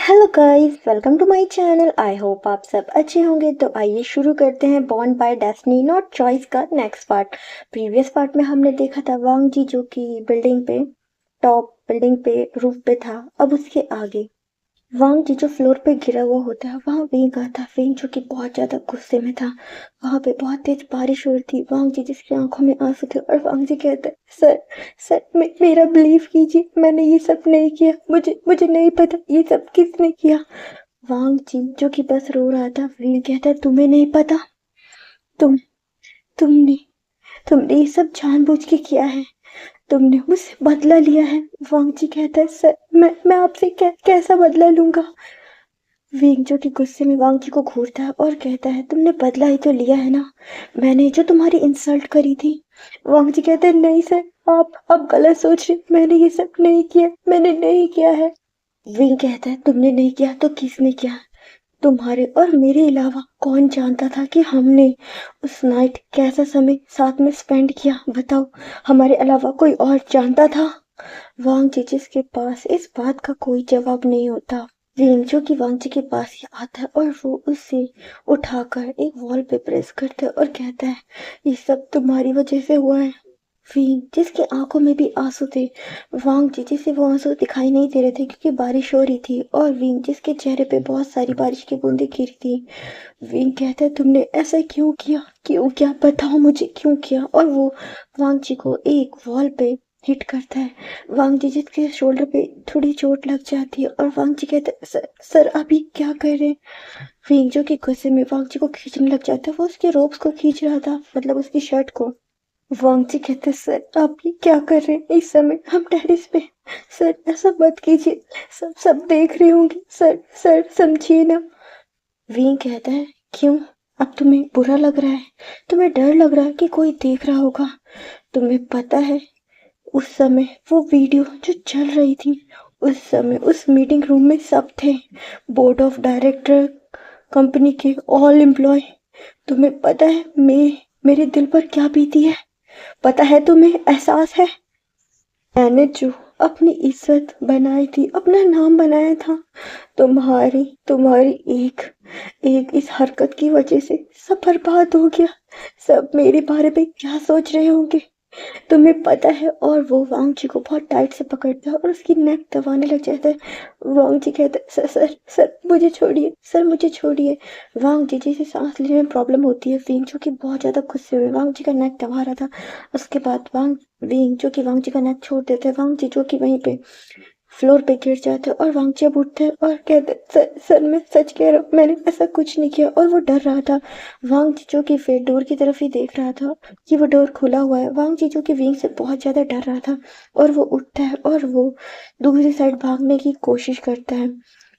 Hello guys, welcome to my channel. I hope आप सब अच्छे होंगे। तो आइए शुरू करते हैं born by destiny not choice का नेक्स्ट पार्ट। प्रीवियस पार्ट में हमने देखा था वांग जी जो कि बिल्डिंग पे टॉप बिल्डिंग पे रूफ पे था। अब उसके आगे वांग जी जो फ्लोर पे गिरा हुआ होता है, वहां विंग आता है। विंग जो कि बहुत ज्यादा गुस्से में था। वहां पे बहुत तेज बारिश हो रही थी। वांग जी जिसकी आंखों में आंसू थे और वांग जी कहते हैं, सर सर मेरा बिलीव कीजिए, मैंने ये सब नहीं किया। मुझे मुझे नहीं पता ये सब किसने किया। वांग जी जो कि बस रो रहा था। वीर कहता है, तुम्हें नहीं पता? तुम तुमने तुमने ये सब जानबूझ के किया है। तुमने मुझसे बदला लिया है। वांग जी कहता है, सर मैं आपसे कैसा बदला लूंगा। विंग जो कि गुस्से में वांग जी को घूरता है और कहता है, तुमने बदला ही तो लिया है ना, मैंने जो तुम्हारी इंसल्ट करी थी। वांग जी कहते हैं, नहीं सर, आप गलत सोच रहे, मैंने ये सब नहीं किया, मैंने नहीं किया है। विंग कहता है, तुमने नहीं किया तो किसने किया? तुम्हारे और मेरे अलावा कौन जानता था कि हमने उस नाइट कैसा समय साथ में स्पेंड किया? बताओ, हमारे अलावा कोई और जानता था? वांग जी जिसके पास इस बात का कोई जवाब नहीं होता, विंग जो कि वांग जी के पास ही आता है और वो उससे उठाकर एक वॉल पे प्रेस करता है और कहता है, ये सब तुम्हारी वजह से हुआ है। विंग जिसकी आंखों में भी आंसू थे। वांग जी जिसे वो आंसू दिखाई नहीं दे रहे थे क्योंकि बारिश हो रही थी, और विंग जिसके चेहरे पे बहुत सारी बारिश की बूंदें गिरी थी। विंग कहता है, तुमने ऐसा क्यों किया? क्यों किया? बताओ मुझे क्यों किया? और वो वांग जी को एक वॉल पे हिट करता है। वांग जी जिसके शोल्डर पे थोड़ी चोट लग जाती है और वांग जी कहते हैं, सर अभी क्या कर रहे हैं? विंग जो कि गुस्से में वांग जी को खींचने लग जाता है। वो उसके रोब्स को खींच रहा था, मतलब उसकी शर्ट को। वांग जी कहते, सर आप ये क्या कर रहे हैं? इस समय हम टेरेस पे। सर ऐसा मत कीजिए, सब देख रहे होंगे। सर सर समझिए ना। विंग कहता है, क्यों? अब तुम्हें बुरा लग रहा है? तुम्हें डर लग रहा है कि कोई देख रहा होगा? तुम्हें पता है उस समय वो वीडियो जो चल रही थी, उस समय उस मीटिंग रूम में सब थे, बोर्ड ऑफ डायरेक्टर, कंपनी के ऑल एम्प्लॉय। तुम्हें पता है मेरे दिल पर क्या बीती है? पता है तुम्हें? एहसास है? मैंने जो अपनी इज्जत बनाई थी, अपना नाम बनाया था, तुम्हारी तुम्हारी एक एक इस हरकत की वजह से सब बर्बाद हो गया। सब मेरे बारे में क्या सोच रहे होंगे तुम्हें पता है? और वो वांग जी को बहुत टाइट से पकड़ता है और उसकी नेक दबाने लग जाता है। वांग जी कहता है, सर सर सर मुझे छोड़िए, सर मुझे छोड़िए। वांग जी जिसे सांस लेने में प्रॉब्लम होती है, विंग जो कि बहुत ज्यादा गुस्से में वांग जी का नेक दबा रहा था। उसके बाद विंग जो कि वांग जी का नेक छोड़ देते हैं। वांग जी जो कि वहीं पे फ्लोर पे गिर जाते हैं और वांग जी अब उठते हैं और कहते हैं, सर मैं सच कह रहा हूँ, मैंने ऐसा कुछ नहीं किया। और वो डर रहा था। वांग जी जो कि फिर डोर की तरफ ही देख रहा था कि वो डोर खुला हुआ है। वांग जी जो कि विंग से बहुत ज्यादा डर रहा था, और वो उठता है और वो दूसरी साइड भागने की कोशिश करता है।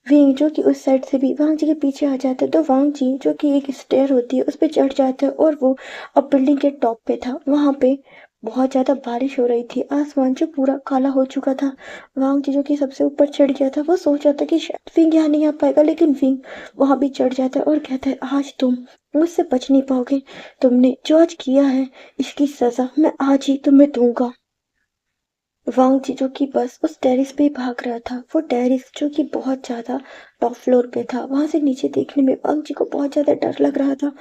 विंग जो कि उस साइड से भी वांग जी के पीछे आ जाता है, तो वांग जी जो कि एक स्टेयर होती है उस पे चढ़ जाता है और वो अब बिल्डिंग के टॉप पे था। वहां पे बहुत ज्यादा बारिश हो रही थी। आसमान जो पूरा काला हो चुका था। वांग जी जो कि सबसे ऊपर चढ़ गया था, वो सोच रहा था कि शायद विंग यहाँ नहीं आ पाएगा, लेकिन विंग वहां भी चढ़ जाता है और कहता है, आज तुम मुझसे बच नहीं पाओगे। तुमने जो आज किया है, इसकी सजा मैं आज ही तुम्हें दूंगा। वांग जी जो कि बस उस टेरिस पे ही भाग रहा था। वो टेरिस जो कि बहुत ज्यादा टॉप फ्लोर पे था, वहां से नीचे देखने में वांग जी को बहुत ज्यादा डर लग रहा था।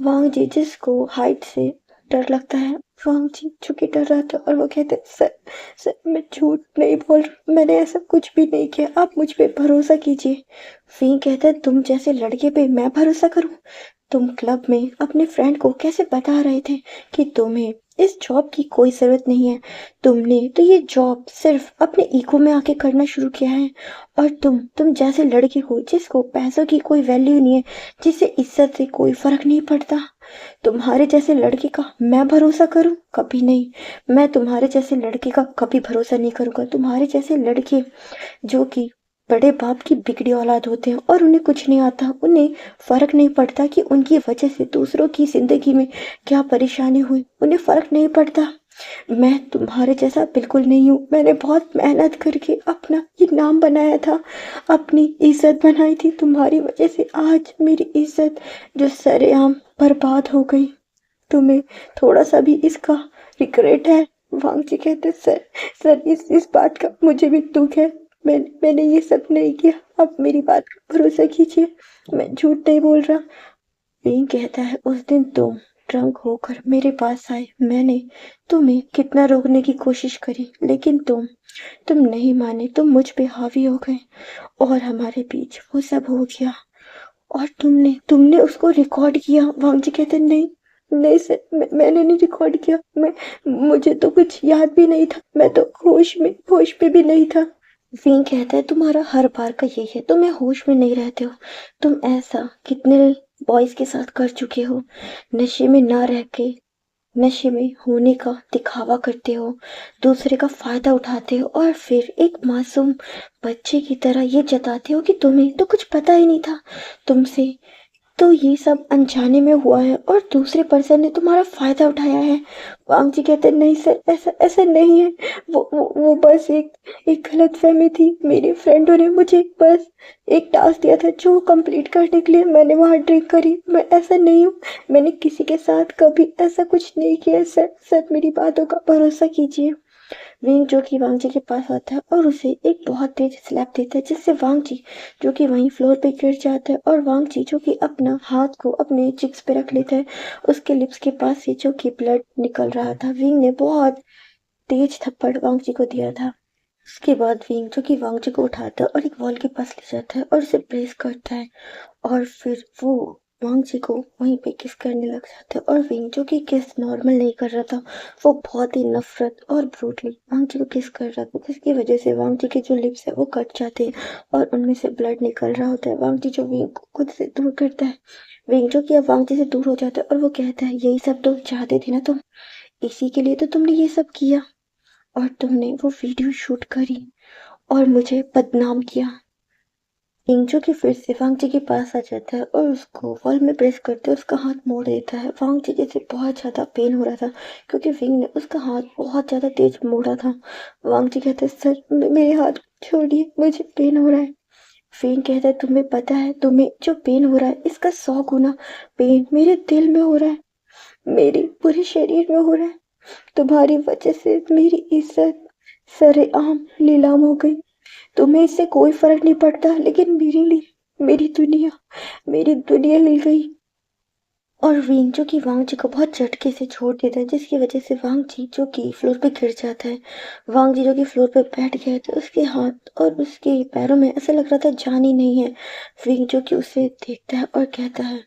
वांग जी जिसको हाइट से डर लगता है, वांग जी जो कि डर रहा था और वो कहते, सर मैं झूठ नहीं बोल रहा, मैंने ऐसा कुछ भी नहीं किया, आप मुझ पे भरोसा कीजिए। फिर कहता है, तुम जैसे लड़के पे मैं भरोसा करूं? तुम क्लब में अपने फ्रेंड को कैसे बता रहे थे कि तुम्हें इस जॉब की कोई जरूरत नहीं है? तुमने तो ये जॉब सिर्फ अपने ईगो में आके करना शुरू किया है। और तुम जैसे लड़के हो जिसको पैसों की कोई वैल्यू नहीं है, जिसे इज्जत से कोई फर्क नहीं पड़ता, तुम्हारे जैसे लड़के का मैं भरोसा करूं? कभी नहीं। मैं तुम्हारे जैसे लड़के का कभी भरोसा नहीं करूंगा। तुम्हारे जैसे लड़के जो कि बड़े बाप की बिगड़ी औलाद होते हैं और उन्हें कुछ नहीं आता, उन्हें फर्क नहीं पड़ता कि उनकी वजह से दूसरों की जिंदगी में क्या परेशानी हुई, उन्हें फर्क नहीं पड़ता। मैं तुम्हारे जैसा बिल्कुल नहीं हूँ। मैंने बहुत मेहनत करके अपना ये नाम बनाया था, अपनी इज्जत बनाई थी। तुम्हारी वजह से आज मेरी इज्जत जो सरेआम बर्बाद हो गई। तुम्हें थोड़ा सा भी इसका रिग्रेट है? वांग जी कहते, सर इस बात का मुझे भी दुख है। मैंने ये सब नहीं किया, आप मेरी बात का भरोसा कीजिए, मैं झूठ नहीं बोल रहा। विंग कहता है उस दिन तुम ड्रंक होकर मेरे पास आए, मैंने तुम्हें कितना रोकने की कोशिश करी लेकिन तुम नहीं माने, तुम मुझ पे हावी हो गए और हमारे बीच वो सब हो गया। और तुमने तुमने उसको रिकॉर्ड किया। वांग जी कहते नहीं, नहीं सर, मैंने नहीं रिकॉर्ड किया, मुझे तो कुछ याद भी नहीं था, मैं तो होश पे भी नहीं था। विंग कहता है तुम्हारा हर बार का यही है, तुम्हें होश में नहीं रहते हो। तुम ऐसा कितने बॉयज के साथ कर चुके हो, नशे में ना रह के नशे में होने का दिखावा करते हो, दूसरे का फायदा उठाते हो और फिर एक मासूम बच्चे की तरह ये जताते हो कि तुम्हें तो कुछ पता ही नहीं था, तुमसे तो ये सब अनजाने में हुआ है और दूसरे पर्सन ने तुम्हारा फायदा उठाया है। वांग जी कहते नहीं सर, ऐसा ऐसा नहीं है, वो बस एक गलतफहमी थी, मेरी फ्रेंडों ने मुझे बस एक टास्क दिया था जो कंप्लीट करने के लिए मैंने वहाँ ड्रिंक करी, मैं ऐसा नहीं हूँ, मैंने किसी के साथ कभी ऐसा कुछ नहीं किया सर, सर मेरी बातों का भरोसा कीजिए। विंग जो कि वांग जी के पास आता है और उसे एक बहुत तेज स्लैप देता है जिससे वांग जी जो कि वहीं फ्लोर पे गिर जाता है और वांग जी जो कि अपना हाथ को अपने चिक्स पे रख लेता है, उसके लिप्स के पास से जो कि ब्लड निकल रहा था। विंग ने बहुत तेज थप्पड़ वांग जी को दिया था। उसके बाद विंग जो कि वांग जी को उठाता है और एक वॉल के पास ले जाता है और उसे प्रेस करता है और फिर वो वांग जी को वहीं पे किस करने लग जाता है और विंग जो कि किस नॉर्मल नहीं कर रहा था, वो बहुत ही नफरत और ब्रूटली वांग जी को किस कर रहा था, जिसकी वजह से वांग जी के जो लिप्स है वो कट जाते हैं और उनमें से ब्लड निकल रहा होता है। वांग जी जो विंग को खुद से दूर करता है, विंग जो कि अब वांग जी से दूर हो जाता है और वो कहता है यही सब तो चाहते थे ना तुम, इसी के लिए तो तुमने ये सब किया और तुमने वो वीडियो शूट करी और मुझे बदनाम किया। इंजो की फिर से वांग जी के पास आ जाता है और उसको वॉल में प्रेस करते उसका हाथ मोड़ देता है। वांग जी जैसे बहुत ज़्यादा पेन हो रहा था क्योंकि विंग ने उसका हाथ बहुत ज़्यादा तेज मोड़ा था। वांग जी कहते हैं सर मेरे हाथ छोड़िए, मुझे पेन हो रहा है। विंग कहता है तुम्हें पता है तुम्हें जो पेन हो रहा है इसका 100 गुना पेन मेरे दिल में हो रहा है, मेरे पूरे शरीर में हो रहा है। तुम्हारी वजह से मेरी इज्जत सरेआम नीलाम हो गई, तुम्हें इससे कोई फर्क नहीं पड़ता लेकिन मेरे लिए मेरी दुनिया ले गई। और विंग जो कि वांग जी को बहुत झटके से छोड़ देता है जिसकी वजह से वांग जी जो कि फ्लोर पे गिर जाता है। वांग जी जो कि फ्लोर पे बैठ गया तो उसके हाथ और उसके पैरों में ऐसा लग रहा था जान ही नहीं है। विंग जो कि उसे देखता है और कहता है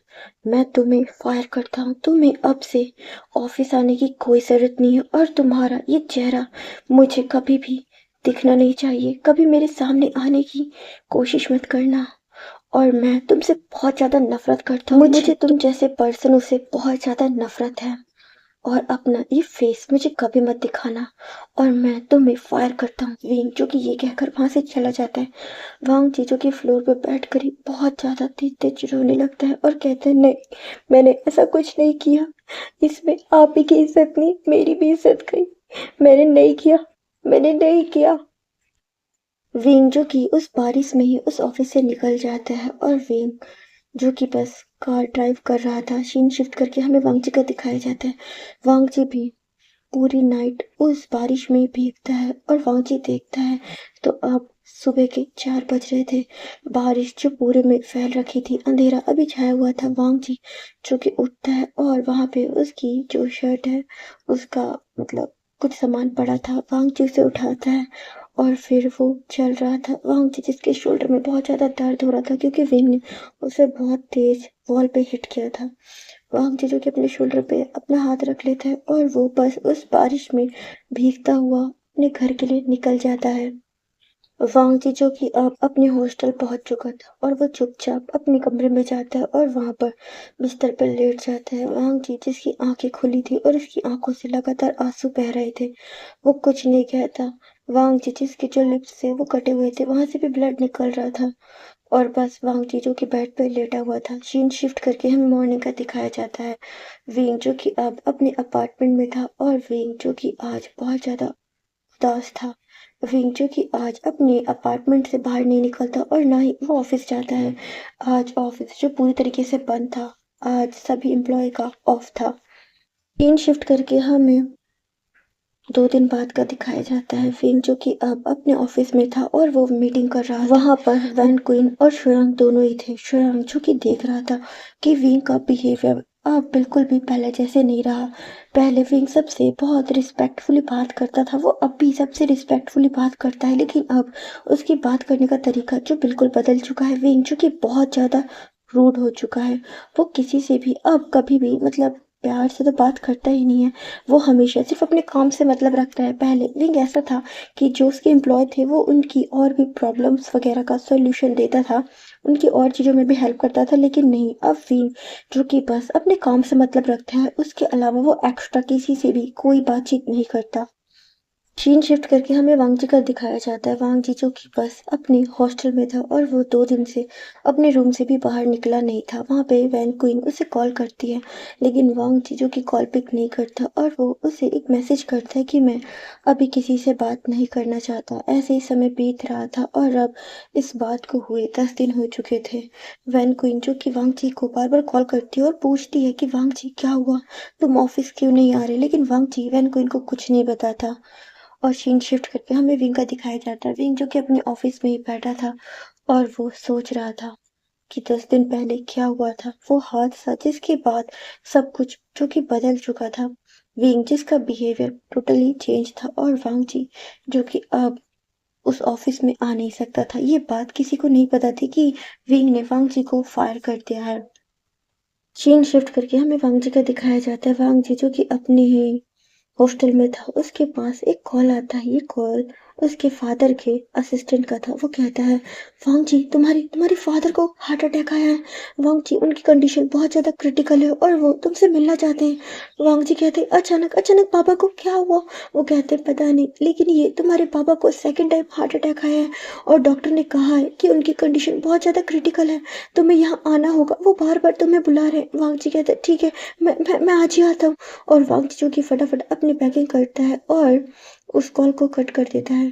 मैं तुम्हें फायर करता हूँ, तुम्हें अब से ऑफिस आने की कोई जरूरत नहीं है और तुम्हारा ये चेहरा मुझे कभी भी दिखना नहीं चाहिए, कभी मेरे सामने आने की कोशिश मत करना और मैं तुमसे बहुत ज़्यादा नफरत करता हूँ, मुझे तुम जैसे पर्सन से बहुत ज़्यादा नफरत है और अपना ये फेस मुझे कभी मत दिखाना और मैं तुम्हें फायर करता हूँ। विंग जो कि ये कहकर वहां से चला जाता है। वांग जी जो कि फ्लोर पे बैठ कर ही बहुत ज़्यादा तेज तेज रोने लगता है और कहते हैं नहीं, मैंने ऐसा कुछ नहीं किया, इसमें आप ही की इज्जत नहीं मेरी भी इज्जत गई, मैंने नहीं किया। विंग जो कि उस बारिश में ही उस ऑफिस से निकल जाता है और विंग जो कि बस कार ड्राइव कर रहा था, सीन शिफ्ट करके हमें वांग जी का दिखाया जाता है। वांग जी भी पूरी नाइट उस बारिश में भीगता है और वांग जी देखता है तो अब सुबह के 4 बज रहे थे। बारिश जो पूरे में फैल रखी थी, अंधेरा अभी छाया हुआ था। वांग जी जो कि उठता है और वहां पे उसकी जो शर्ट है उसका मतलब कुछ सामान पड़ा था, वांग जी उसे उठाता है और फिर वो चल रहा था। वांग जी जिसके शोल्डर में बहुत ज्यादा दर्द हो रहा था क्योंकि विंग ने उसे बहुत तेज वॉल पे हिट किया था। वांग जी जो कि अपने शोल्डर पे अपना हाथ रख लेता है और वो बस उस बारिश में भीगता हुआ अपने घर के लिए निकल जाता है। वांग जी जो कि अब अपने हॉस्टल पहुंच चुका था और वो चुपचाप अपने कमरे में जाता है और वहां पर बिस्तर पर लेट जाता है। वांग जी जिसकी आंखें खुली थी और उसकी आंखों से लगातार आंसू बह रहे थे, वो कुछ नहीं कहता। वांग जी जिसके जो लिप्स थे वो कटे हुए थे, वहां से भी ब्लड निकल रहा था और बस वांग जी जो कि बेड पे लेटा हुआ था। सीन शिफ्ट करके हमें मॉर्निंग का दिखाया जाता है। विंग जो कि अब अपने अपार्टमेंट में था और विंग जो कि आज बहुत ज्यादा उदास था। विंग जो कि आज अपने अपार्टमेंट से बाहर नहीं निकलता और ना ही वो ऑफिस जाता है। आज ऑफिस जो पूरी तरीके से बंद था, आज सभी एम्प्लॉय का ऑफ था। सीन शिफ्ट करके हमें 2 दिन बाद का दिखाया जाता है। फिंग जो कि अब अपने ऑफिस में था और वो मीटिंग कर रहा था। वहाँ पर वैन क्वीन और शुयांग दोनों ही थे। शुयांग जो कि देख रहा था कि विंग का बिहेवियर अब बिल्कुल भी पहले जैसे नहीं रहा। पहले विंग सबसे बहुत रिस्पेक्टफुली बात करता था, वो अब भी सबसे रिस्पेक्टफुली बात करता है, लेकिन अब उसकी बात करने का तरीका जो बिल्कुल बदल चुका है। विंग जो कि बहुत ज़्यादा रूड हो चुका है। वो किसी से भी अब कभी भी मतलब प्यार से तो बात करता ही नहीं है। वो हमेशा सिर्फ अपने काम से मतलब रखता है। पहले विंग ऐसा था कि जो उसके एम्प्लॉय थे वो उनकी और भी प्रॉब्लम्स वगैरह का सॉल्यूशन देता था, उनकी और चीज़ों में भी हेल्प करता था, लेकिन नहीं, अब विंग जो कि बस अपने काम से मतलब रखता है, उसके अलावा वो एक्स्ट्रा किसी से भी कोई बातचीत नहीं करता। सीन शिफ्ट करके हमें वांगजी का दिखाया जाता है। वांगजी जो कि बस अपने हॉस्टल में था और वो 2 दिन से अपने रूम से भी बाहर निकला नहीं था। वहाँ पे वैन क्वीन उसे कॉल करती है, लेकिन वांगजी जो कि कॉल पिक नहीं करता और वो उसे एक मैसेज करता है कि मैं अभी किसी से बात नहीं करना चाहता। ऐसे ही समय बीत रहा था और अब इस बात को हुए 10 दिन हो चुके थे। वैन क्वीन जो कि वांगजी को बार-बार कॉल करती है और पूछती है कि वांगजी क्या हुआ? तुम ऑफिस क्यों नहीं आ रहे? लेकिन वांगजी वैन क्वीन को कुछ नहीं बताता। और सीन शिफ्ट करके हमें विंग का दिखाया जाता है। विंग जो कि अपने ऑफिस में ही बैठा था और वो सोच रहा था कि 10 दिन पहले क्या हुआ था, वो हादसा जिसके बाद सब कुछ जो कि बदल चुका था। विंग जिसका बिहेवियर टोटली चेंज था और वांग जी जो कि अब उस ऑफिस में आ नहीं सकता था। ये बात किसी को नहीं पता थी कि विंग ने वांग जी को फायर कर दिया है। सीन शिफ्ट करके हमें वांग जी का दिखाया जाता है। वांग जी जो कि अपने ही हॉस्टल में था, उसके पास एक कॉल आता है। ये कॉल उसके फादर के असिस्टेंट का था। वो कहता है, वांग जी तुम्हारी तुम्हारे फादर को हार्ट अटैक आया है। वांग जी उनकी कंडीशन बहुत ज़्यादा क्रिटिकल है और वो तुमसे मिलना चाहते हैं। वांग जी कहते हैं, अचानक अचानक पापा को क्या हुआ? वो कहते हैं, पता नहीं, लेकिन ये तुम्हारे पापा को सेकंड टाइम हार्ट अटैक आया है और डॉक्टर ने कहा है कि उनकी कंडीशन बहुत ज़्यादा क्रिटिकल है, तुम्हें यहाँ आना होगा, वो बार बार तुम्हें बुला रहे हैं। वांग जी कहते हैं, ठीक है, मैं आज ही आता हूँ। और वांग जी जो कि फटाफट अपनी पैकिंग करता है और उस कॉल को कट कर देता है।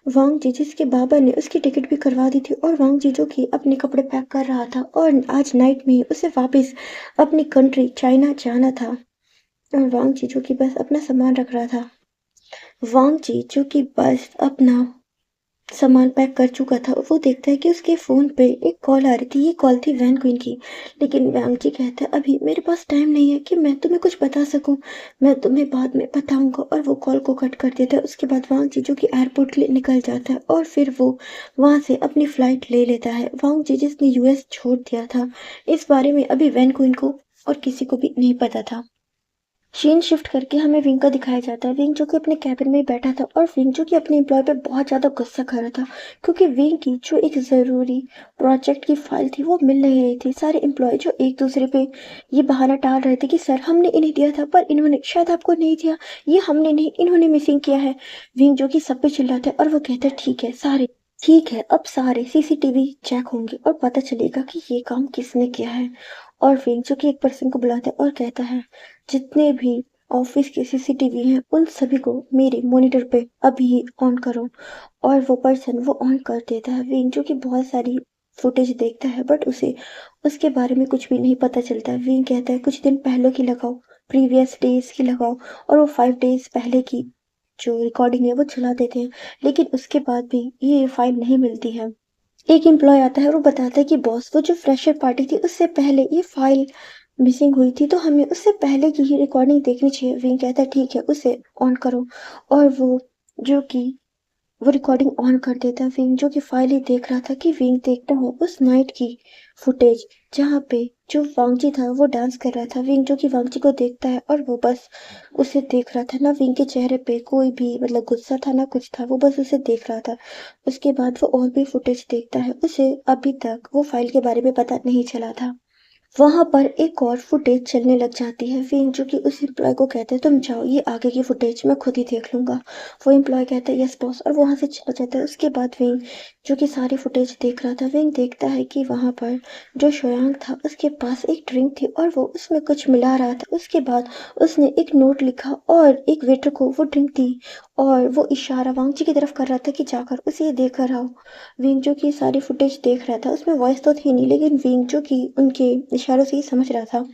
वांग जी जिसके बाबा ने उसकी टिकट भी करवा दी थी और वांग जी जो कि अपने कपड़े पैक कर रहा था और आज नाइट में ही उसे वापस अपनी कंट्री चाइना जाना था। और वांग जी जो कि बस अपना सामान रख रहा था। वांग जी जो कि बस अपना सामान पैक कर चुका था, वो देखता है कि उसके फ़ोन पे एक कॉल आ रही थी। ये कॉल थी वैन क्वीन की। लेकिन वैंग जी कहता है, अभी मेरे पास टाइम नहीं है कि मैं तुम्हें कुछ बता सकूं, मैं तुम्हें बाद में बताऊंगा। और वो कॉल को कट कर देता है। उसके बाद वांग जी जो कि एयरपोर्ट के लिए निकल जाता है और फिर वो वहां से अपनी फ्लाइट ले लेता है। वांग जी जिसने यूएस छोड़ दिया था, इस बारे में अभी वैन क्वीन को और किसी को भी नहीं पता था। सीन शिफ्ट करके हमें विंग का दिखाया जाता है। विंग जो कि अपने कैबिन में ही बैठा था और विंग जो कि अपने एम्प्लॉय पे बहुत ज़्यादा गुस्सा कर रहा था, क्योंकि विंग की जो एक ज़रूरी प्रोजेक्ट की फाइल थी वो मिल नहीं रही थी। सारे एम्प्लॉय जो एक दूसरे पे ये बहाना टाल रहे थे कि सर हमने इन्हें दिया था पर इन्होंने शायद आपको नहीं दिया, ये हमने नहीं, इन्होंने मिसिंग किया है। विंग जो कि सब पे चिल्लाता है और वो कहता है, ठीक है, अब सारे सीसीटीवी चेक होंगे और पता चलेगा कि ये काम किसने किया है। और विंग जो कि एक पर्सन को बुलाता है और कहता है, जितने भी ऑफिस के सीसीटीवी हैं उन सभी को मेरे मॉनिटर पे अभी ही ऑन करो। और वो पर्सन वो ऑन कर देता है। विंग जो कि बहुत सारी फुटेज देखता है बट उसे उसके बारे में कुछ भी नहीं पता चलता है। विंग कहता है, कुछ दिन पहले की लगाओ, प्रीवियस डेज की लगाओ। और वो 5 डेज पहले की जो रिकॉर्डिंग है वो चला देते हैं, लेकिन उसके बाद भी ये फाइल नहीं मिलती है। एक एम्प्लॉय आता है और वो बताता है कि बॉस, वो जो फ्रेशर पार्टी थी उससे पहले ये फाइल मिसिंग हुई थी, तो हमें उससे पहले की ही रिकॉर्डिंग देखनी चाहिए। विंग कहता है, ठीक है, उसे ऑन करो। और वो जो कि वो रिकॉर्डिंग ऑन कर देता है। विंग जो कि फाइल ही देख रहा था कि विंग देखता है उस नाइट की फुटेज जहाँ पे जो वांगजी था वो डांस कर रहा था। विंग जो कि वांगजी को देखता है और वो बस उसे देख रहा था। ना विंग के चेहरे पे कोई भी मतलब गुस्सा था ना कुछ था, वो बस उसे देख रहा था। उसके बाद वो और भी फुटेज देखता है। उसे अभी तक वो फाइल के बारे में पता नहीं चला था। वहाँ पर एक और फुटेज चलने लग जाती है। विंग जो कि उस एम्प्लॉय को कहते हैं, तुम जाओ, ये आगे की फुटेज मैं खुद ही देख लूंगा। वो एम्प्लॉय कहता है, यस बॉस, और वो वहाँ से चला जाता है। उसके बाद विंग जो कि सारी फुटेज देख रहा था, विंग देखता है कि वहाँ पर जो शोयांग था उसके पास एक ड्रिंक थी और वो उसमें कुछ मिला रहा था। उसके बाद उसने एक नोट लिखा और एक वेटर को वो ड्रिंक दी और वो इशारा वांगजी की तरफ कर रहा था कि जाकर उसे ये देकर आओ। विंग जो कि सारी फुटेज देख रहा था, उसमें वॉइस तो थी नहीं, लेकिन विंग जो कि उनके इशारों से ही समझ रहा था।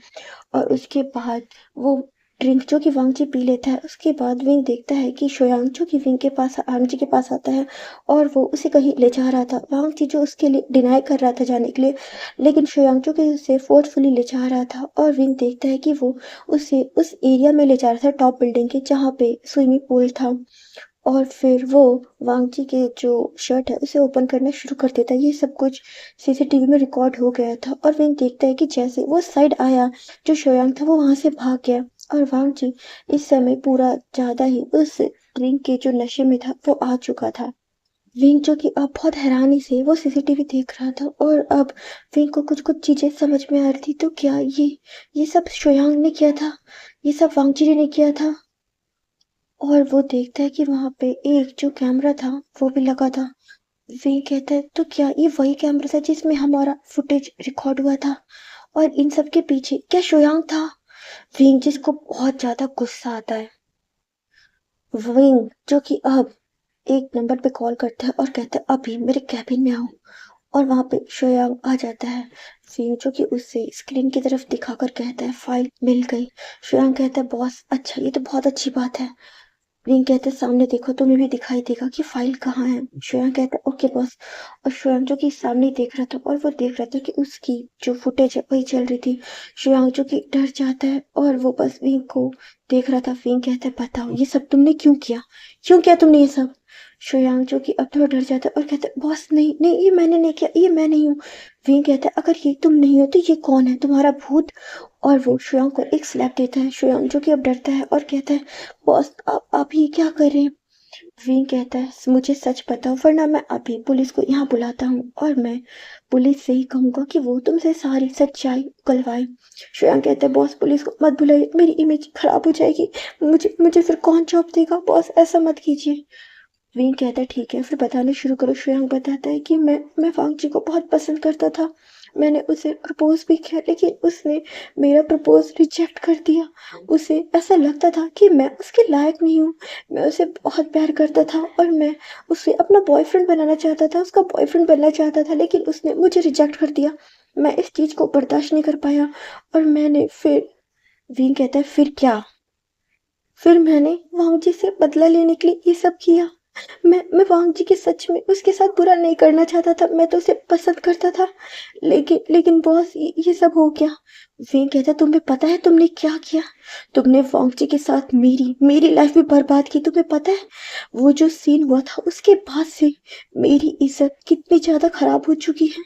और उसके बाद वो ड्रिंक जो कि वांग जी पी लेता है। उसके बाद विंग देखता है कि शोयांग जो कि विंग के पास वांग जी के पास आता है और वो उसे कहीं ले जा रहा था। वांग जी जो उसके लिए डिनाई कर रहा था जाने के लिए, लेकिन शोयांग जो कि उसे फोर्सफुली ले जा रहा था। और विंग देखता है कि वो उसे उस एरिया में ले जा रहा था टॉप बिल्डिंग के, जहाँ पे स्विमिंग पूल था। और फिर वो वांग जी के जो शर्ट है उसे ओपन करना शुरू कर देता है। ये सब कुछ सीसीटीवी में रिकॉर्ड हो गया था। और विंग देखता है कि जैसे वो साइड आया, जो शोयांग था वो वहां से भाग गया। और वांग जी इस समय पूरा ज्यादा ही उस ड्रिंक के जो नशे में था वो आ चुका था। विंग जो कि अब बहुत हैरानी से वो सीसीटीवी देख रहा था, और अब विंग को कुछ कुछ चीजें समझ में आ रही थी। तो क्या ये सब शोयांग ने किया था? ये सब वांग जी ने किया था? और वो देखता है कि वहां पे एक जो कैमरा था वो भी लगा था। वे कहता है तो क्या ये वही कैमरा था जिसमें हमारा फुटेज रिकॉर्ड हुआ था? और इन सब के पीछे क्या शोयांग था? विंग जिसको बहुत ज्यादा गुस्सा आता है। विंग जो कि अब एक नंबर पे कॉल करता है और कहता है अभी मेरे कैबिन में आओ। और वहां पे शोयांग आ जाता है। विंग जो कि उससे स्क्रीन की तरफ दिखाकर कहता है फाइल मिल गई। शोयांग कहता है बॉस अच्छा, ये तो बहुत अच्छी बात है। रिंग कहते सामने देखो, तुम्हें भी दिखाई देगा कि फाइल कहाँ है। श्रेयांक कहता ओके बॉस। और श्रेयांक जो कि सामने ही देख रहा था, और वो देख रहा था कि उसकी जो फुटेज है वही चल रही थी। श्रेयांक जो कि डर जाता है और वो बस विंग को देख रहा था। विंग कहता है बताओ ये सब तुमने क्यों किया? क्यों किया तुमने ये सब? श्रेयांक जो कि अब थोड़ा डर जाता है और कहता है बॉस नहीं नहीं, ये मैंने नहीं किया, ये मैं नहीं हूँ। विंग कहता है अगर ये तुम नहीं हो तो ये कौन है, तुम्हारा भूत? और वो श्रेयांक को एक स्लैप देता है। श्रेयांक जो कि अब डरता है और कहता है बॉस आप ये क्या कर रहे हैं? विंग कहता है मुझे सच बताओ वरना मैं अभी पुलिस को यहाँ बुलाता हूँ, और मैं पुलिस से ही कहूंगा कि वो तुमसे सारी सच्चाई उगलवाए। श्रेयांक कहता है बॉस पुलिस को मत बुलाइए, मेरी इमेज खराब हो जाएगी। मुझे मुझे फिर कौन जॉब देगा? बॉस ऐसा मत कीजिए। विंग कहता है ठीक है फिर बताने शुरू करो। श्रेयांक बताता है कि मैं वांग जी को बहुत पसंद करता था। मैंने उसे प्रपोज भी किया, लेकिन उसने मेरा प्रपोज रिजेक्ट कर दिया। उसे ऐसा लगता था कि मैं उसके लायक नहीं हूँ। मैं उसे बहुत प्यार करता था और मैं उसे अपना बॉयफ्रेंड बनाना चाहता था, उसका बॉयफ्रेंड बनना चाहता था, लेकिन उसने मुझे रिजेक्ट कर दिया। मैं इस चीज को बर्दाश्त नहीं कर पाया, और मैंने फिर विंग कहता है फिर क्या? फिर मैंने वांग जी से बदला लेने के लिए ये सब किया। मैं वांग जी के सच में उसके साथ बुरा नहीं करना चाहता था, मैं तो उसे पसंद करता था। लेकिन बॉस ये सब हो गया। वे कहता तुम्हें पता है तुमने क्या किया? तुमने वांग जी के साथ मेरी मेरी लाइफ भी बर्बाद की, तुम्हें पता है? वो जो सीन हुआ था उसके बाद से मेरी इज्जत कितनी ज्यादा खराब हो चुकी है।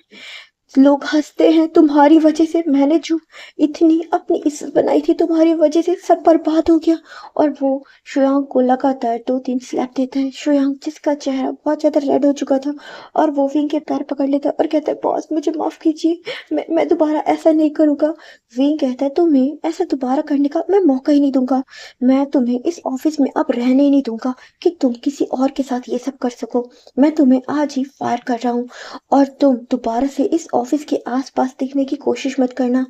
लोग हंसते हैं तुम्हारी वजह से। मैंने जो इतनी अपनी इज्जत बनाई थी तुम्हारी वजह से सब बर्बाद हो गया। और वो श्रेयांक को लगातार 2-3 स्लैप देता है। श्रेयांक जिसका चेहरा बहुत ज्यादा रेड हो चुका था, और वो विंग के पैर पकड़ लेता है और कहता है बॉस मुझे माफ कीजिए, मैं दोबारा ऐसा नहीं करूंगा। विंग कहता है तुम्हें ऐसा दोबारा करने का मैं मौका ही नहीं दूंगा। मैं तुम्हें इस ऑफिस में अब रहने ही नहीं दूंगा कि तुम किसी और के साथ ये सब कर सको। मैं तुम्हें आज ही फायर कर रहा हूँ, और तुम दोबारा से इस ऑफिस के आसपास दिखने की कोशिश मत करना,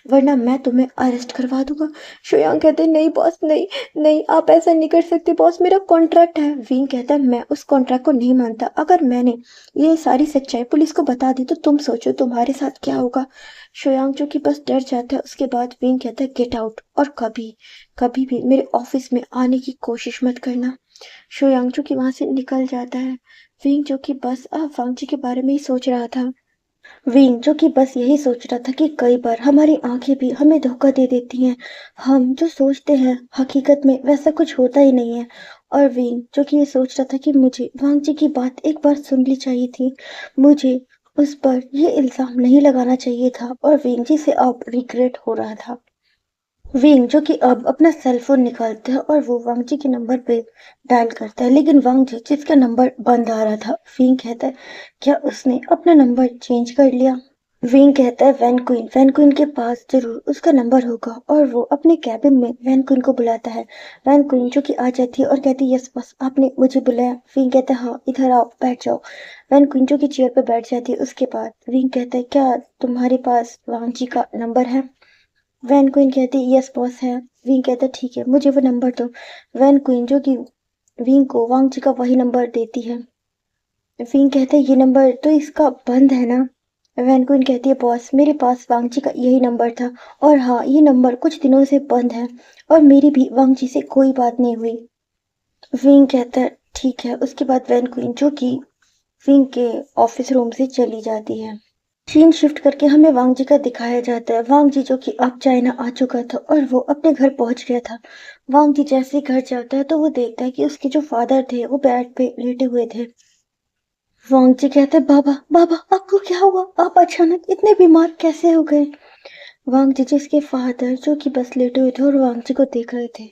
वरना मैं तुम्हें अरेस्ट करवा दूंगा। श्रेयांक कहते नहीं बॉस नहीं, नहीं आप ऐसा नहीं कर सकते बॉस, मेरा कॉन्ट्रैक्ट है। विंग कहता है मैं उस कॉन्ट्रैक्ट को नहीं मानता। अगर मैंने ये सारी सच्चाई पुलिस को बता दी तो तुम सोचो तुम्हारे साथ क्या होगा। श्रेयांक जो कि बस डर जाता है। उसके बाद विंग कहता है गेट आउट, और कभी कभी भी मेरे ऑफिस में आने की कोशिश मत करना। श्रेयांक जो कि वहां से निकल जाता है। विंग जो कि बस अब वांग जी के बारे में ही सोच रहा था। विंग जो कि बस यही सोच रहा था कि कई बार हमारी आंखें भी हमें धोखा दे देती हैं। हम जो सोचते हैं हकीकत में वैसा कुछ होता ही नहीं है। और विंग जो कि ये सोच रहा था कि मुझे वांग जी की बात एक बार सुन ली चाहिए थी, मुझे उस पर ये इल्जाम नहीं लगाना चाहिए था। और विंग जी से अब रिग्रेट हो रहा था। विंग जो कि अब अपना सेल फोन निकालता है और वो वांग जी के नंबर पे डायल करता है, लेकिन वांग जी जिसका नंबर बंद आ रहा था। विंग कहता है क्या उसने अपना नंबर चेंज कर लिया? विंग कहता है वैन क्वीन के पास जरूर उसका नंबर होगा, और वो अपने कैबिन में वैन क्वीन को बुलाता है। वैन क्वीन जो कि आ जाती है और कहती है यस बस आपने मुझे बुलाया। विंग कहता है हाँ इधर आओ बैठ जाओ। वैन क्वीन जो कि चेयर पे बैठ जाती है। उसके बाद विंग कहता है क्या तुम्हारे पास वांग जी का नंबर है? वैन क्वीन कहती यस बॉस है। विंग कहता ठीक है मुझे वो नंबर दो। वैन क्वीन जो कि विंग को वांग जी का वही नंबर देती है। विंग कहता है ये नंबर तो इसका बंद है ना? वैनकुइन कहती है बॉस मेरे पास वांगची का यही नंबर था और हाँ ये नंबर कुछ दिनों से बंद है और मेरी भी वांगची से कोई बात नहीं हुई। विंग कहता है ठीक है। उसके बाद वैनकुइन जो कि विंग के ऑफिस रूम से चली जाती है। सीन शिफ्ट करके हमें वांगजी का दिखाया जाता है। वांगजी जो कि अब चाइना आ चुका था और वो अपने घर पहुंच गया था। वांगजी जैसे ही घर जाता है तो वो देखता है कि उसके जो फादर थे वो बेड पे लेटे हुए थे। वांगजी कहते हैं बाबा बाबा आपको क्या हुआ, आप अचानक इतने बीमार कैसे हो गए। वांगजी जिसके फादर जो कि बस लेटे हुए थे और वांगजी को देख रहे थे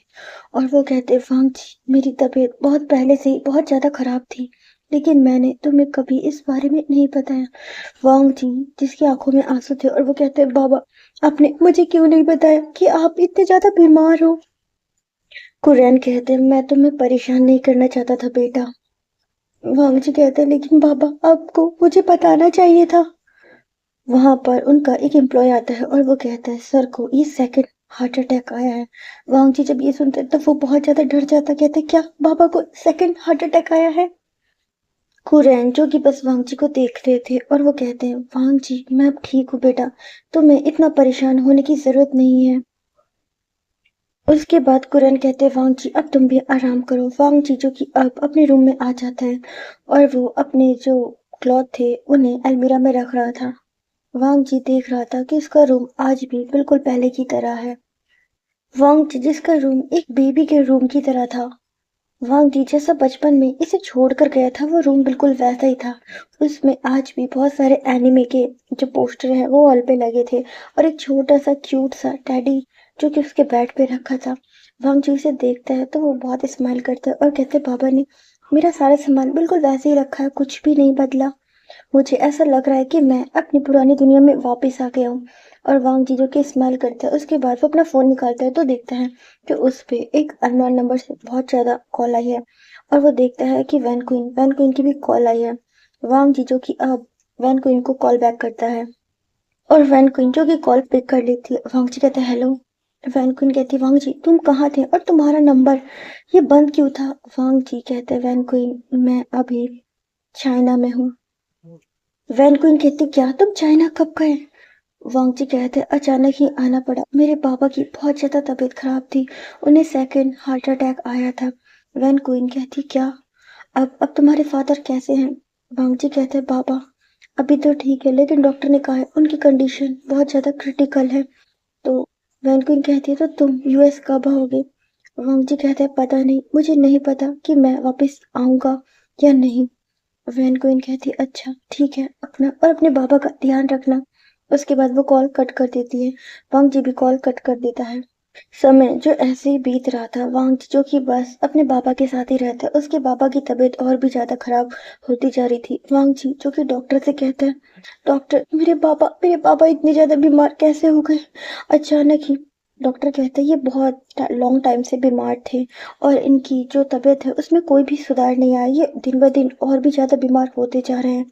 और वो कहते वांगजी मेरी तबीयत बहुत पहले से ही बहुत ज्यादा खराब थी लेकिन मैंने तुम्हें कभी इस बारे में नहीं बताया। वांगजी जिसकी आंखों में आंसू थे और वो कहते बाबा आपने मुझे क्यों नहीं बताया कि आप इतने ज्यादा बीमार हो। कुरैन कहते मैं तुम्हें परेशान नहीं करना चाहता था बेटा। वांगजी कहते लेकिन बाबा आपको मुझे बताना चाहिए था। वहां पर उनका एक एम्प्लॉय आता है और वो कहता है सर को ये सेकंड हार्ट अटैक आया है। वांगजी जब ये सुनते हैं तो वो बहुत ज्यादा डर जाता, कहते क्या बाबा को सेकंड हार्ट अटैक आया है। कुरैन जो कि बस वांगजी को देख रहे थे और वो कहते हैं वांगजी मैं अब ठीक हूँ बेटा, तुम्हें इतना परेशान होने की जरूरत नहीं है। उसके बाद कुरैन कहते हैं वांगजी अब तुम भी आराम करो। वांगजी जो कि अब अपने रूम में आ जाता है और वो अपने जो क्लॉथ थे उन्हें अलमीरा में रख रहा था। वांगजी देख रहा था कि उसका रूम आज भी बिल्कुल पहले की तरह है। वांगजी जिसका रूम एक बेबी के रूम की तरह था। वांगजी जैसा बचपन में इसे छोड़कर गया था वो रूम बिल्कुल वैसा ही था। उसमें आज भी बहुत सारे एनिमे के जो पोस्टर हैं वो वॉल पे लगे थे और एक छोटा सा क्यूट सा टेडी जो कि उसके बेड पे रखा था। वांगजी उसे देखता है तो वो बहुत स्माइल करता है और कहते बाबा ने मेरा सारा सामान बिल्कुल वैसे ही रखा है, कुछ भी नहीं बदला। मुझे ऐसा लग रहा है कि मैं अपनी पुरानी दुनिया में वापस आ गया हूँ। और वांगजी जो कि स्माइल करता है उसके बाद वो अपना फोन निकालता है तो देखता है कि उस पे एक अननोन नंबर से बहुत ज्यादा कॉल आई है और वो देखता है कि वैन क्वीन की भी कॉल आई है। वांगजी जो कि अब वैन क्वीन को कॉल बैक करता है और वैन क्वीन जो कि कॉल पिक कर लेती है। वांगजी कहता है हेलो। वैन क्वीन कहती है वांगजी तुम कहाँ थे और तुम्हारा नंबर ये बंद क्यों था। वांगजी कहते हैं वैन क्वीन मैं अभी चाइना में हूँ। वैन क्वीन कहती क्या तुम चाइना कब गए। वांगजी कहते अचानक ही आना पड़ा, मेरे पापा की बहुत ज्यादा तबीयत खराब थी, उन्हें सेकंड हार्ट अटैक आया था। वैन क्वीन कहती क्या अब तुम्हारे फादर कैसे हैं। वांगजी कहते बाबा अभी तो ठीक है लेकिन डॉक्टर ने कहा है उनकी कंडीशन बहुत ज्यादा क्रिटिकल है। तो वैन क्वीन कहती है तो तुम यूएस कब आओगे। वांगजी कहते पता नहीं, मुझे नहीं पता कि मैं वापस आऊंगा या नहीं। वैन क्वीन कहती अच्छा ठीक है अपना और अपने बाबा का ध्यान रखना। उसके बाद वो कॉल कट कर देती है। वांग जी भी कॉल कट कर देता है। समय जो ऐसे ही बीत रहा था, वांग जी जो कि बस अपने बाबा के साथ ही रहता है, उसके बाबा की तबीयत और भी ज्यादा खराब होती जा रही थी। वांग जी जो कि डॉक्टर से कहते हैं डॉक्टर मेरे पापा इतने ज्यादा बीमार कैसे हो गए अचानक ही। डॉक्टर कहते हैं ये बहुत लॉन्ग टाइम से बीमार थे और इनकी जो तबीयत है उसमें कोई भी सुधार नहीं आया, ये दिन ब दिन और भी ज्यादा बीमार होते जा रहे हैं।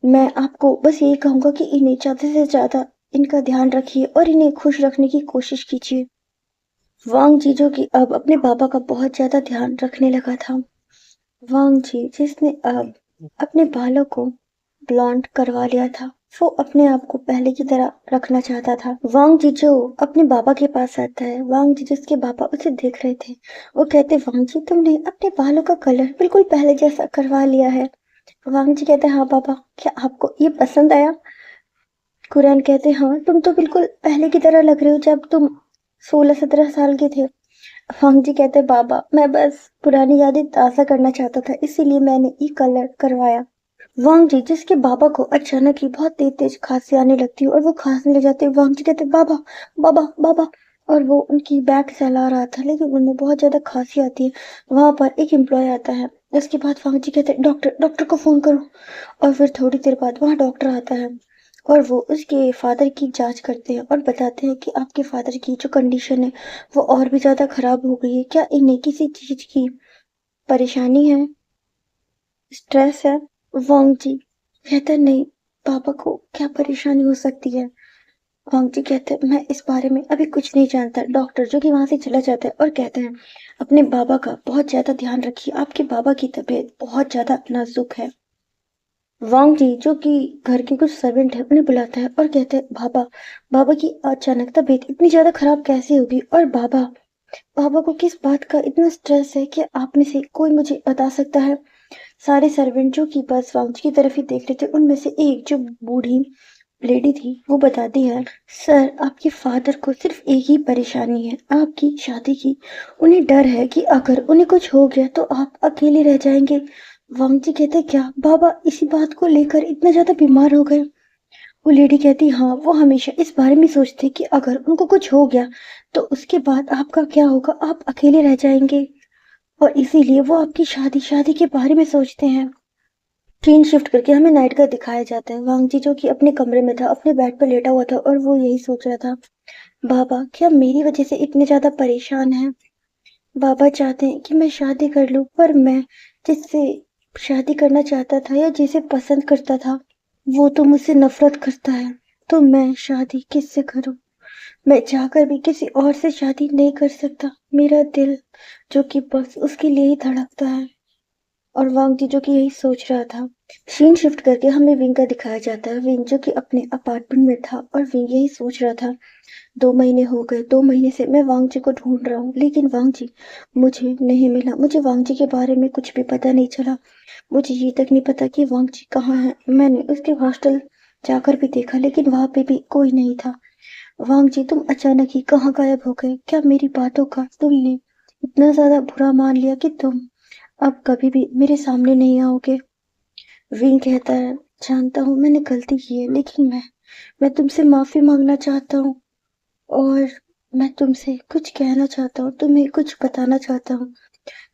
मैं आपको बस यही कहूंगा कि इन्हें ज्यादा से ज्यादा इनका ध्यान रखिए और इन्हें खुश रखने की कोशिश कीजिए। वांग जी जो कि अब अपने बाबा का बहुत ज्यादा ध्यान रखने लगा था। वांग जी जिसने अब अपने बालों को ब्लॉन्ड करवा लिया था, वो अपने आप को पहले की तरह रखना चाहता था। वांग जी जो अपने बाबा के पास आता है, वांग जी जिसके बाबा उसे देख रहे थे, वो कहते वांग जी तुमने अपने बालों का कलर बिल्कुल पहले जैसा करवा लिया है। वांग जी कहते हाँ बाबा क्या आपको ये पसंद आया। कुरैन कहते हाँ तुम तो बिल्कुल पहले की तरह लग रहे हो जब तुम 16-17 साल के थे। वांग जी कहते बाबा मैं बस पुरानी यादें ताज़ा करना चाहता था इसीलिए मैंने ये कलर करवाया। वांग जी जिसके बाबा को अचानक ही बहुत तेज तेज खांसी आने लगती है और वो खांसने लग जाते हैं। वांग जी कहते बाबा बाबा बाबा और वो उनकी बैग सहला रहा था लेकिन उन्हें बहुत ज्यादा खांसी आती है। वहां पर एक एम्प्लॉय आता है। इसके बाद वांग जी कहते डॉक्टर डॉक्टर को फोन करो। और फिर थोड़ी देर बाद वहाँ डॉक्टर आता है और वो उसके फादर की जांच करते हैं और बताते हैं कि आपके फादर की जो कंडीशन है वो और भी ज्यादा खराब हो गई है, क्या इन्हें किसी चीज की परेशानी है, स्ट्रेस है। वांग जी कहते नहीं पापा को क्या परेशानी हो सकती है। वांग जी कहते मैं इस बारे में अभी कुछ नहीं जानता। डॉक्टर जो कि वहां से चला जाता है और कहते हैं अपने बाबा का बहुत ज्यादा ध्यान रखिए, आपके बाबा की तबीयत बहुत ज्यादा नाजुक है। वांग जी जो कि घर के कुछ सर्वेंट है उन्हें बुलाता है और कहते हैं बाबा, बाबा की अचानक तबीयत इतनी ज्यादा खराब कैसे होगी, और बाबा बाबा को किस बात का इतना स्ट्रेस है कि आप में से कोई मुझे बता सकता है। सारे सर्वेंट जो कि बस वांग जी की तरफ ही देख रहे थे उनमें से एक जो बूढ़ी लेडी थी वो बताती है, सर आपके फादर को सिर्फ एक ही परेशानी है, आपकी शादी की। उन्हें डर है कि अगर उन्हें कुछ हो गया तो आप अकेले रह जाएंगे। वांग जी कहते क्या बाबा इसी बात को लेकर इतना ज्यादा बीमार हो गए। वो लेडी कहती हाँ, वो हमेशा इस बारे में सोचते कि अगर उनको कुछ हो गया तो उसके बाद आपका क्या होगा, आप अकेले रह जाएंगे, और इसीलिए वो आपकी शादी शादी के बारे में सोचते हैं। सीन शिफ्ट करके हमें नाइट का दिखाया जाता है। वांग जी जो कि अपने कमरे में था, अपने बेड पर लेटा हुआ था और वो यही सोच रहा था, बाबा क्या मेरी वजह से इतने ज्यादा परेशान है। बाबा चाहते हैं कि मैं शादी कर लूं, पर मैं जिससे शादी करना चाहता था या जिसे पसंद करता था वो तो मुझसे नफरत करता है, तो मैं शादी किससे करूं। मैं चाहकर भी किसी और से शादी नहीं कर सकता। मेरा दिल जो कि बस उसके लिए ही धड़कता है। और वांग जी जो कि यही सोच रहा था। सीन शिफ्ट करके हमें विंग का दिखाया जाता है। विंग जो कि अपने अपार्टमेंट में था और विंग यही सोच रहा था, 2 महीने हो गए, 2 महीने से मैं वांग जी को ढूंढ रहा हूँ लेकिन वांग जी मुझे नहीं मिला। मुझे वांग जी के बारे में कुछ भी पता नहीं चला। मुझे ये तक नहीं पता कि वांग जी कहाँ है। मैंने उसके हॉस्टल जाकर भी देखा लेकिन वहां पे भी कोई नहीं था। वांग जी तुम अचानक ही कहाँ गायब हो गए। क्या मेरी बातों का तुमने इतना ज्यादा बुरा मान लिया कि तुम अब कभी भी मेरे सामने नहीं आओगे। विंग कहता है, जानता हूँ मैंने गलती की है लेकिन मैं तुमसे माफी मांगना चाहता हूँ, और मैं तुमसे कुछ कहना चाहता हूँ, तुम्हें कुछ बताना चाहता हूँ।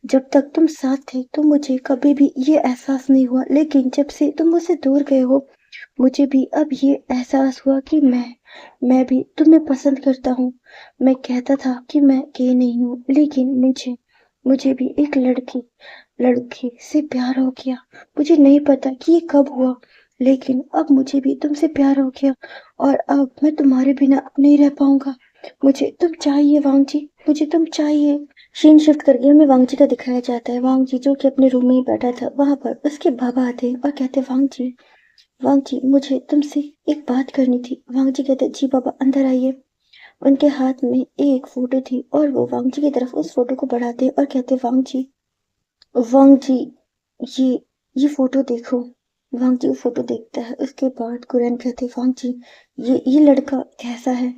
जब तक तुम साथ थे तो मुझे कभी भी ये एहसास नहीं हुआ, लेकिन जब से तुम मुझसे दूर गए हो मुझे भी अब ये एहसास हुआ कि मैं भी तुम्हें पसंद करता हूँ। मैं कहता था कि मैं गे नहीं हूँ लेकिन मुझे भी एक लड़के से प्यार हो गया। मुझे नहीं पता कि ये कब हुआ, लेकिन अब मुझे भी तुमसे प्यार हो गया और अब मैं तुम्हारे बिना नहीं रह पाऊंगा। मुझे तुम चाहिए वांग जी, मुझे तुम चाहिए। सीन शिफ्ट करके हमें वांग जी का दिखाया जाता है। वांग जी जो कि अपने रूम में ही बैठा था, वहां पर उसके बाबा आते हैं और कहते वांग जी मुझे तुमसे एक बात करनी थी। वांग जी कहते जी बाबा अंदर आइए। उनके हाथ में एक फोटो थी और वो वांग जी की तरफ उस फोटो को बढ़ाते और कहते वांग जी ये ये फोटो देखो। वांग जी वो फोटो देखता है। उसके बाद कुरैन कहते वांग जी ये लड़का कैसा है।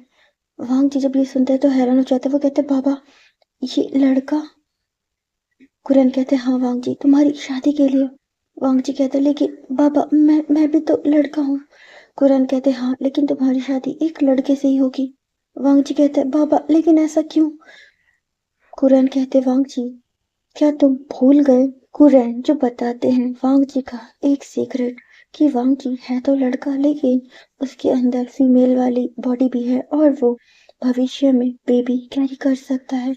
वांग जी जब ये सुनते हैं तो हैरान हो जाते हैं। वो कहते बाबा ये लड़का। कुरैन कहते हाँ वांग जी तुम्हारी शादी के लिए। वांग जी कहते लेकिन बाबा मैं भी तो लड़का हूँ। कुरैन कहते हाँ लेकिन तुम्हारी शादी एक लड़के से ही होगी। वांग जी कहते बाबा लेकिन ऐसा क्यों। कुरैन कहते वांग जी क्या तुम भूल गए। कुरैन जो बताते हैं वांग जी का एक सीक्रेट, कि वांग जी है तो लड़का लेकिन उसके अंदर फीमेल वाली बॉडी भी है और वो भविष्य में बेबी कैरी कर सकता है।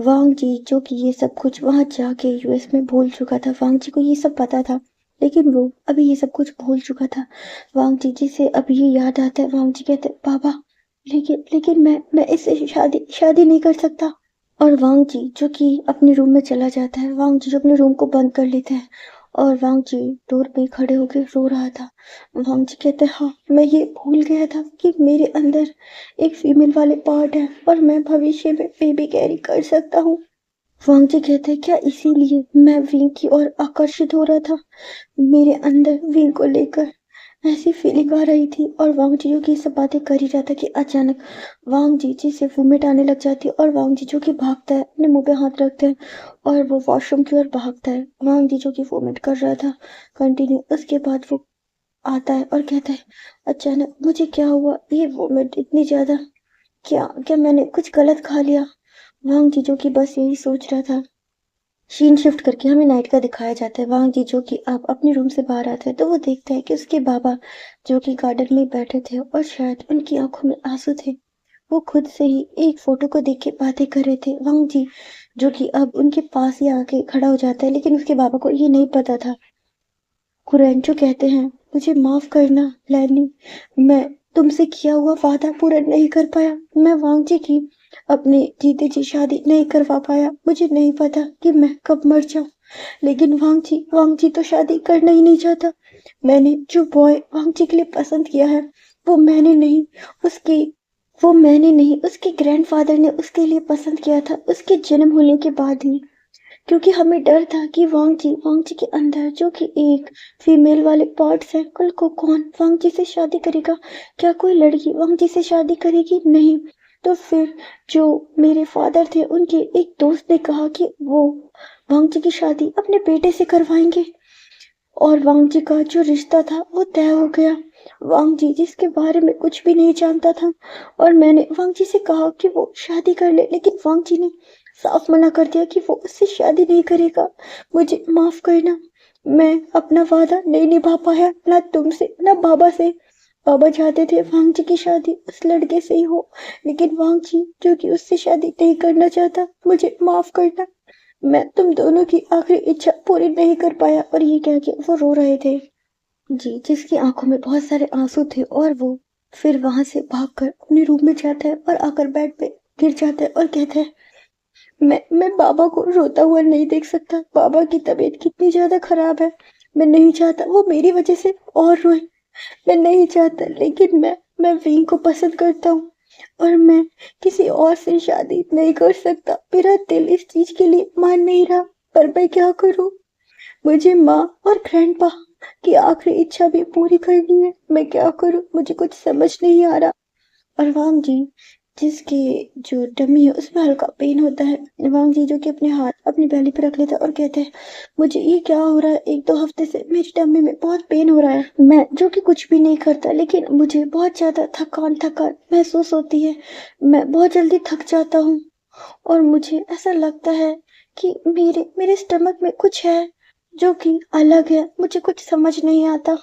वांग जी जो कि ये सब कुछ वहां जाके यूएस में भूल चुका था। वांग जी को ये सब पता था लेकिन वो अभी ये सब कुछ भूल चुका था। वांग जी जिसे अभी ये याद आता है। वांग जी कहते बाबा लेकिन मैं इससे शादी शादी नहीं कर सकता। और वांग जी जो कि अपने रूम में चला जाता है। वांग जी जो अपने रूम को बंद कर लेते हैं और वांग जी डोर पे खड़े होकर रो रहा था। वांग जी कहते हैं हाँ मैं ये भूल गया था कि मेरे अंदर एक फीमेल वाले पार्ट है और मैं भविष्य में बेबी कैरी कर सकता हूँ। वांग जी कहते हैं क्या इसीलिए मैं विंग की ओर आकर्षित हो रहा था। मेरे अंदर विंग को लेकर ऐसी फीलिंग आ रही थी। और वांग जी जो की सब बातें कर ही रहा था कि अचानक वांग जी से वोमिट आने लग जाती है और वांग जी जो कि भागता है, अपने मुंह पे हाथ रखते हैं और वो वॉशरूम की ओर भागता है। वांग जी जो कि वोमिट कर रहा था कंटिन्यू, उसके बाद वो आता है और कहता है अचानक मुझे क्या हुआ, ये वोमिट इतनी ज्यादा, क्या क्या मैंने कुछ गलत खा लिया। वांग जी जो कि बस यही सोच रहा था। सीन शिफ्ट करके हमें नाइट का दिखाया जाता है। वांग जी जो कि आप अपने रूम से बाहर आते हैं तो वो देखते हैं कि उसके बाबा जो कि गार्डन में बैठे थे और शायद उनकी आंखों में आंसू थे। वो खुद से ही एक फोटो को देख के बातें कर रहे थे। वांग जी जो कि अब उनके पास ही आके खड़ा हो जाता है लेकिन उसके बाबा को ये नहीं पता था। कुरैनचो कहते हैं मुझे माफ करना लैनी, मैं तुमसे किया हुआ वादा पूरा नहीं कर पाया। मैं वांग जी की अपने जीते जी शादी नहीं करवा पाया। मुझे नहीं पता कि मैं कब मर जाऊं, लेकिन वांग जी तो शादी करना ही नहीं चाहता। मैंने जो बॉय वांग जी के लिए पसंद किया है, वो मैंने नहीं उसके वो मैंने नहीं उसके ग्रैंडफादर ने उसके लिए पसंद किया था, उसके जन्म होने के बाद ही। क्योंकि हमें डर था कि वांग जी के अंदर जो कि एक फीमेल वाले पार्ट्स हैं, कल को कौन वांग जी से शादी करेगा? क्या कोई लड़की वांग जी से शादी करेगी? नहीं। तो फिर जो मेरे फादर थे, उनके एक दोस्त ने कहा कि वो वांग जी की शादी अपने बेटे से करवाएंगे, और वांग जी का जो रिश्ता था वो तय हो गया। वांग जी जिसके बारे में कुछ भी नहीं जानता था, और मैंने वांग जी से कहा कि वो शादी कर ले, लेकिन वांग जी ने साफ मना कर दिया कि वो उससे शादी नहीं करेगा। मुझे माफ करना, मैं अपना वादा नहीं निभा पाया, ना तुमसे ना बाबा से। बाबा चाहते थे वांग जी की शादी उस लड़के से ही हो, लेकिन वांग जी जो कि उससे शादी नहीं करना चाहता। मुझे माफ करना, मैं तुम दोनों की आखिरी इच्छा पूरी नहीं कर पाया। और ये कह के वो रो रहे थे। जी, जिसकी आंखों में बहुत सारे आंसू थे, और वो फिर वहां से भागकर अपने रूम में जाता है और आकर बेड पे गिर जाता है और कहता है, मैं बाबा को रोता हुआ नहीं देख सकता। बाबा की तबीयत कितनी ज्यादा खराब है। मैं नहीं चाहता वो मेरी वजह से और रोए। मैं नहीं चाहता, लेकिन मैं विंग को पसंद करता हूँ, और मैं किसी और से शादी नहीं कर सकता। मेरा दिल इस चीज के लिए मान नहीं रहा, पर मैं क्या करूँ? मुझे माँ और ग्रैंडपा की आखिरी इच्छा भी पूरी करनी है। मैं क्या करूँ? मुझे कुछ समझ नहीं आ रहा। और वांग जी जिसकी जो टमी है उसमें हल्का पेन होता है। वांग जी जो कि अपने हाथ अपनी बैली पर रख लेता है और कहते हैं, मुझे ये क्या हो रहा है? 1-2 हफ्ते से मेरी टमी में बहुत पेन हो रहा है। मैं जो कि कुछ भी नहीं करता, लेकिन मुझे बहुत ज्यादा थकान थकान महसूस होती है। मैं बहुत जल्दी थक जाता हूँ, और मुझे ऐसा लगता है कि मेरे मेरे स्टमक में कुछ है जो कि अलग है। मुझे कुछ समझ नहीं आता।